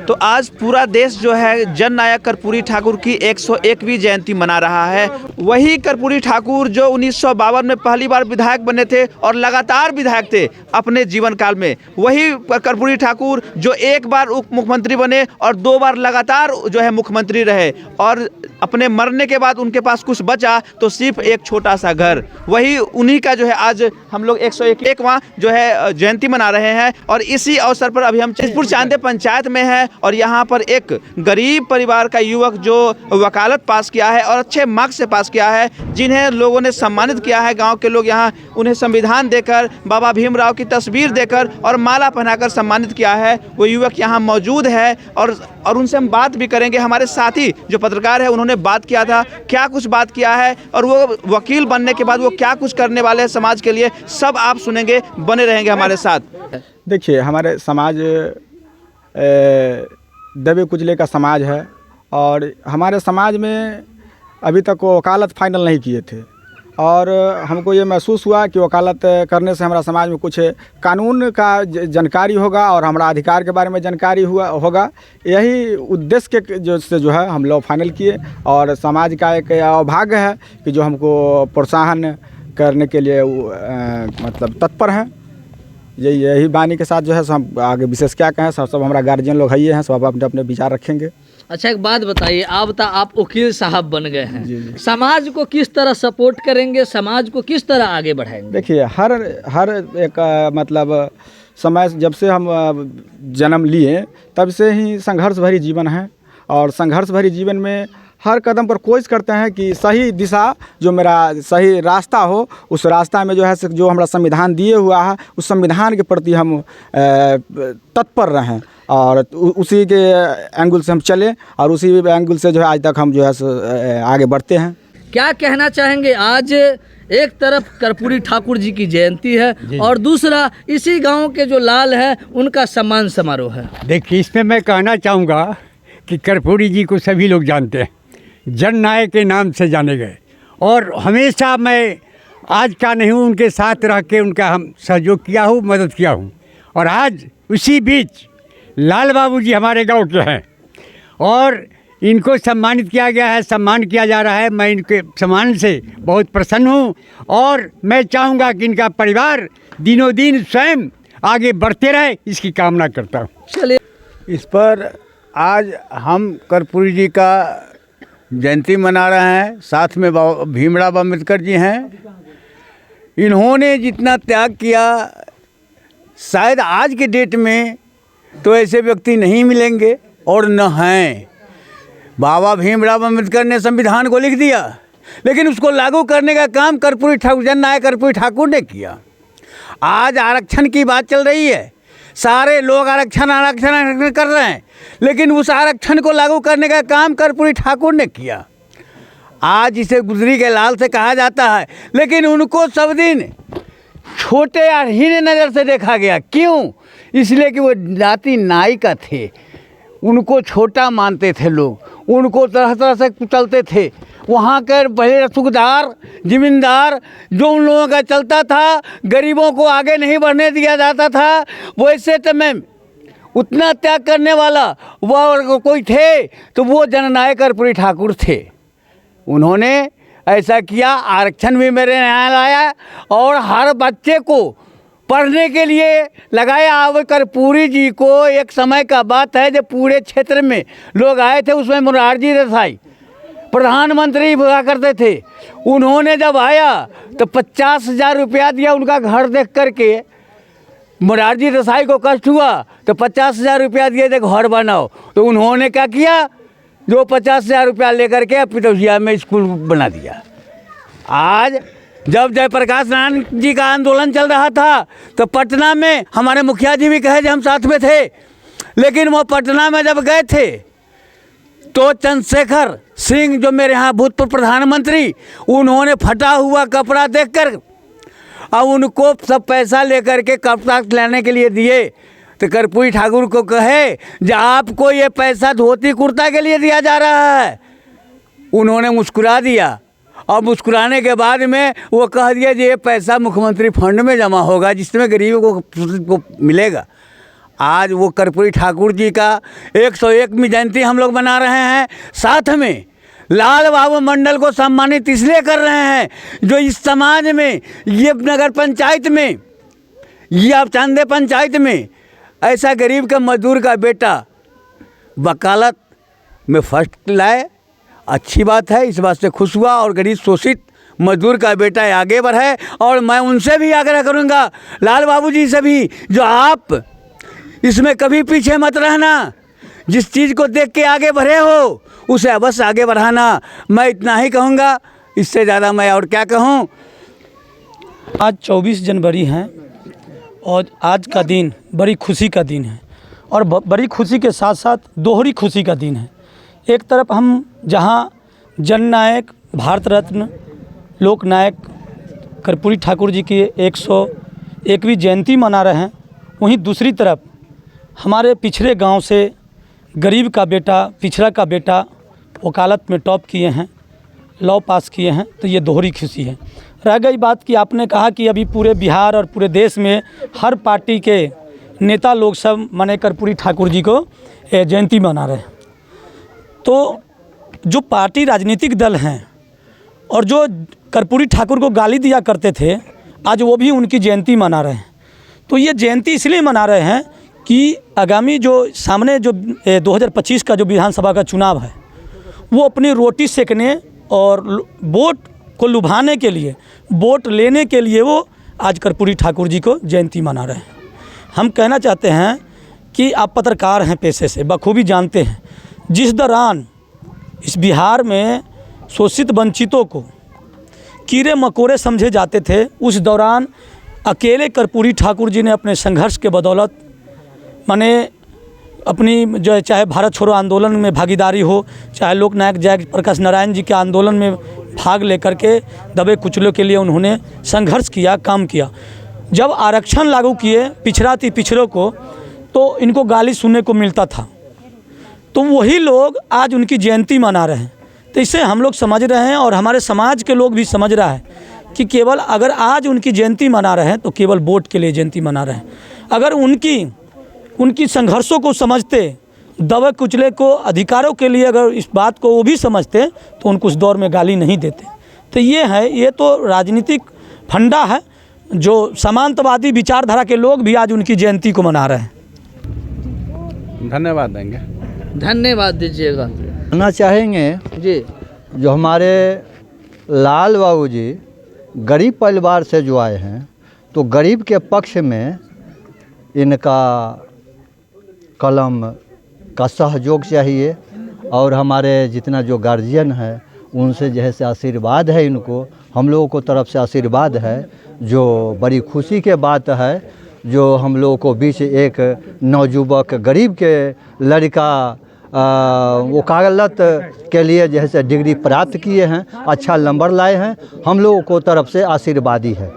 तो आज पूरा देश जो है जननायक कर्पूरी ठाकुर की 101वीं जयंती मना रहा है। वही कर्पूरी ठाकुर जो 1952 में पहली बार विधायक बने थे और लगातार विधायक थे अपने जीवन काल में, वही कर्पूरी ठाकुर जो एक बार उप मुख्यमंत्री बने और 2 बार लगातार जो है मुख्यमंत्री रहे, और अपने मरने के बाद उनके पास कुछ बचा तो सिर्फ एक छोटा सा घर। वही उन्हीं का जो है आज हम लोग 101वां जो है जयंती मना रहे हैं। और इसी अवसर पर अभी हम चितपुर चांदे पंचायत में हैं और यहाँ पर एक गरीब परिवार का युवक जो वकालत पास किया है और अच्छे मार्क्स से पास किया है, जिन्हें लोगों ने सम्मानित किया है। गांव के लोग यहाँ उन्हें संविधान देकर, बाबा भीमराव की तस्वीर देकर और माला पहनाकर सम्मानित किया है। वो युवक यहाँ मौजूद है और उनसे हम बात भी करेंगे। हमारे साथी जो पत्रकार है उन्होंने बात किया था, क्या कुछ बात किया है और वो वकील बनने के बाद वो क्या कुछ करने वाले हैं समाज के लिए, सब आप सुनेंगे। बने रहेंगे हमारे साथ। देखिए, हमारे समाज दबे कुचले का समाज है और हमारे समाज में अभी तक वो वकालत फाइनल नहीं किए थे और हमको ये महसूस हुआ कि वकालत करने से हमारा समाज में कुछ कानून का जानकारी होगा और हमारा अधिकार के बारे में जानकारी होगा। यही उद्देश्य के जो है हम लोग फाइनल किए और समाज का एक अभाग्य है कि जो हमको प्रोत्साहन करने के लिए मतलब तत्पर हैं। यही बानी के साथ जो है सब आगे विशेष क्या कहें, सब हमारा गार्जियन लोग है हैं, सब अपने अपने विचार रखेंगे। अच्छा, एक बात बताइए, आप वकील साहब बन गए हैं, जी। समाज को किस तरह सपोर्ट करेंगे, समाज को किस तरह आगे बढ़ाएंगे? देखिए, हर एक मतलब समय जब से हम जन्म लिए तब से ही संघर्ष भरी जीवन है और संघर्ष भरी जीवन में हर कदम पर कोशिश करते हैं कि सही दिशा जो मेरा सही रास्ता हो, उस रास्ता में जो है जो हमारा संविधान दिए हुआ है उस संविधान के प्रति हम तत्पर रहें और उसी के एंगल से हम चलें और उसी एंगल से जो है आज तक हम जो है आगे बढ़ते हैं। क्या कहना चाहेंगे? आज एक तरफ कर्पूरी ठाकुर जी की जयंती है और दूसरा इसी गांव के जो लाल है उनका सम्मान समारोह है। देखिए, इसमें मैं कहना चाहूँगा कि कर्पूरी जी को सभी लोग जानते हैं, जननायक के नाम से जाने गए और हमेशा मैं आज का नहीं हूँ, उनके साथ रह के उनका हम सहयोग किया हूँ, मदद किया हूँ। और आज उसी बीच लाल बाबू जी हमारे गांव के हैं और इनको सम्मानित किया गया है, सम्मान किया जा रहा है। मैं इनके सम्मान से बहुत प्रसन्न हूँ और मैं चाहूँगा कि इनका परिवार दिनों दिन स्वयं आगे बढ़ते रहे, इसकी कामना करता हूँ। चलिए, इस पर आज हम कर्पूरी जी का जयंती मना रहे हैं, साथ में भीमराव अम्बेडकर जी हैं। इन्होंने जितना त्याग किया शायद आज के डेट में तो ऐसे व्यक्ति नहीं मिलेंगे और न हैं। बाबा भीमराव अम्बेडकर ने संविधान को लिख दिया लेकिन उसको लागू करने का काम कर्पूरी ठाकुर, जननायक कर्पूरी ठाकुर ने किया। आज आरक्षण की बात चल रही है, सारे लोग आरक्षण कर रहे हैं लेकिन उस आरक्षण को लागू करने का काम कर्पूरी ठाकुर ने किया। आज इसे गुजरी के लाल से कहा जाता है लेकिन उनको सब दिन छोटे और हीन नज़र से देखा गया। क्यों? इसलिए कि वो जाति नाई का थे, उनको छोटा मानते थे लोग, उनको तरह तरह से कुचलते थे। वहाँ के बड़े रसूखदार ज़मींदार जो उन लोगों का चलता था, गरीबों को आगे नहीं बढ़ने दिया जाता था। वैसे तो मैं उतना त्याग करने वाला वो कोई थे तो वो जननायक कर्पूरी ठाकुर थे। उन्होंने ऐसा किया, आरक्षण भी मेरे यहाँ लाया और हर बच्चे को पढ़ने के लिए लगाया। अब कर्पूरी जी को एक समय का बात है जब पूरे क्षेत्र में लोग आए थे, उसमें मोरारजी देसाई प्रधानमंत्री हुआ करते थे। उन्होंने जब आया तो 50,000 रुपया दिया उनका घर देख करके। मोरारजी देसाई को कष्ट हुआ तो 50,000 रुपया दिए थे घर बनाओ, तो उन्होंने क्या किया, जो 50,000 रुपया लेकर के पितौसिया में स्कूल बना दिया। आज जब जयप्रकाश नारायण जी का आंदोलन चल रहा था तो पटना में हमारे मुखिया जी भी कहे हम साथ में थे, लेकिन वो पटना में जब गए थे तो चंद्रशेखर सिंह जो मेरे यहाँ भूतपूर्व प्रधानमंत्री, उन्होंने फटा हुआ कपड़ा देखकर और उनको सब पैसा लेकर के कपड़ा लेने के लिए दिए। तो कर्पूरी ठाकुर को कहे जो आपको ये पैसा धोती कुर्ता के लिए दिया जा रहा है। उन्होंने मुस्कुरा दिया और मुस्कुराने के बाद में वो कह दिया कि ये पैसा मुख्यमंत्री फंड में जमा होगा जिसमें गरीबों को मिलेगा। आज वो कर्पूरी ठाकुर जी का 101वीं जयंती हम लोग मना रहे हैं। साथ में लाल बाबू मंडल को सम्मानित इसलिए कर रहे हैं जो इस समाज में, ये नगर पंचायत में, ये आप चांदे पंचायत में ऐसा गरीब का मजदूर का बेटा वकालत में फर्स्ट लाए। अच्छी बात है, इस बात से खुश हुआ और गरीब शोषित मजदूर का बेटा आगे बढ़े। और मैं उनसे भी आग्रह करूंगा, लाल बाबू जी से भी, जो आप इसमें कभी पीछे मत रहना। जिस चीज़ को देख के आगे बढ़े हो उसे अवश्य आगे बढ़ाना। मैं इतना ही कहूँगा, इससे ज़्यादा मैं और क्या कहूँ। आज 24 जनवरी है और आज का दिन बड़ी खुशी का दिन है और बड़ी खुशी के साथ साथ दोहरी खुशी का दिन है। एक तरफ हम जहां जननायक भारत रत्न लोक नायक कर्पूरी ठाकुर जी की 101वीं जयंती मना रहे हैं, वहीं दूसरी तरफ हमारे पिछड़े गांव से गरीब का बेटा, पिछड़ा का बेटा वकालत में टॉप किए हैं, लॉ पास किए हैं, तो ये दोहरी खुशी है। रह गई बात कि आपने कहा कि अभी पूरे बिहार और पूरे देश में हर पार्टी के नेता लोग सब माने कर्पूरी ठाकुर जी को जयंती मना रहे हैं। तो जो पार्टी राजनीतिक दल हैं और जो कर्पूरी ठाकुर को गाली दिया करते थे, आज वो भी उनकी जयंती मना रहे हैं। तो ये जयंती इसलिए मना रहे हैं कि आगामी जो सामने जो 2025 का जो विधानसभा का चुनाव है, वो अपनी रोटी सेकने और वोट को लुभाने के लिए, वोट लेने के लिए वो आज कर्पूरी ठाकुर जी को जयंती मना रहे हैं। हम कहना चाहते हैं कि आप पत्रकार हैं पेशे से, बखूबी जानते हैं, जिस दौरान इस बिहार में शोषित वंचितों को कीड़े मकोड़े समझे जाते थे, उस दौरान अकेले कर्पूरी ठाकुर जी ने अपने संघर्ष के बदौलत माने अपनी जो है, चाहे भारत छोड़ो आंदोलन में भागीदारी हो, चाहे लोकनायक जयप्रकाश नारायण जी के आंदोलन में भाग लेकर के दबे कुचलों के लिए उन्होंने संघर्ष किया, काम किया। जब आरक्षण लागू किए पिछड़ाती पिछड़ों को, तो इनको गाली सुनने को मिलता था, तो वही लोग आज उनकी जयंती मना रहे हैं। तो इससे हम लोग समझ रहे हैं और हमारे समाज के लोग भी समझ रहा है कि केवल अगर आज उनकी जयंती मना रहे हैं तो केवल वोट के लिए जयंती मना रहे हैं। अगर उनकी संघर्षों को समझते, दबे कुचले को अधिकारों के लिए अगर इस बात को वो भी समझते, तो उनको उस दौर में गाली नहीं देते। तो ये है, ये तो राजनीतिक फंडा है जो समांतवादी विचारधारा के लोग भी आज उनकी जयंती को मना रहे हैं। धन्यवाद देंगे। धन्यवाद दीजिएगा। कहना चाहेंगे जी, जो हमारे लाल बाबू जी गरीब परिवार से जो आए हैं, तो गरीब के पक्ष में इनका कलम का सहयोग चाहिए और हमारे जितना जो गार्जियन है उनसे जो है से आशीर्वाद है, इनको हम लोगों को तरफ से आशीर्वाद है। जो बड़ी खुशी के बात है जो हम लोगों को बीच एक नौजुवक गरीब के लड़का वकालत के लिए जैसे डिग्री प्राप्त किए हैं, अच्छा नंबर लाए हैं, हम लोगों को तरफ से आशीर्वादी है।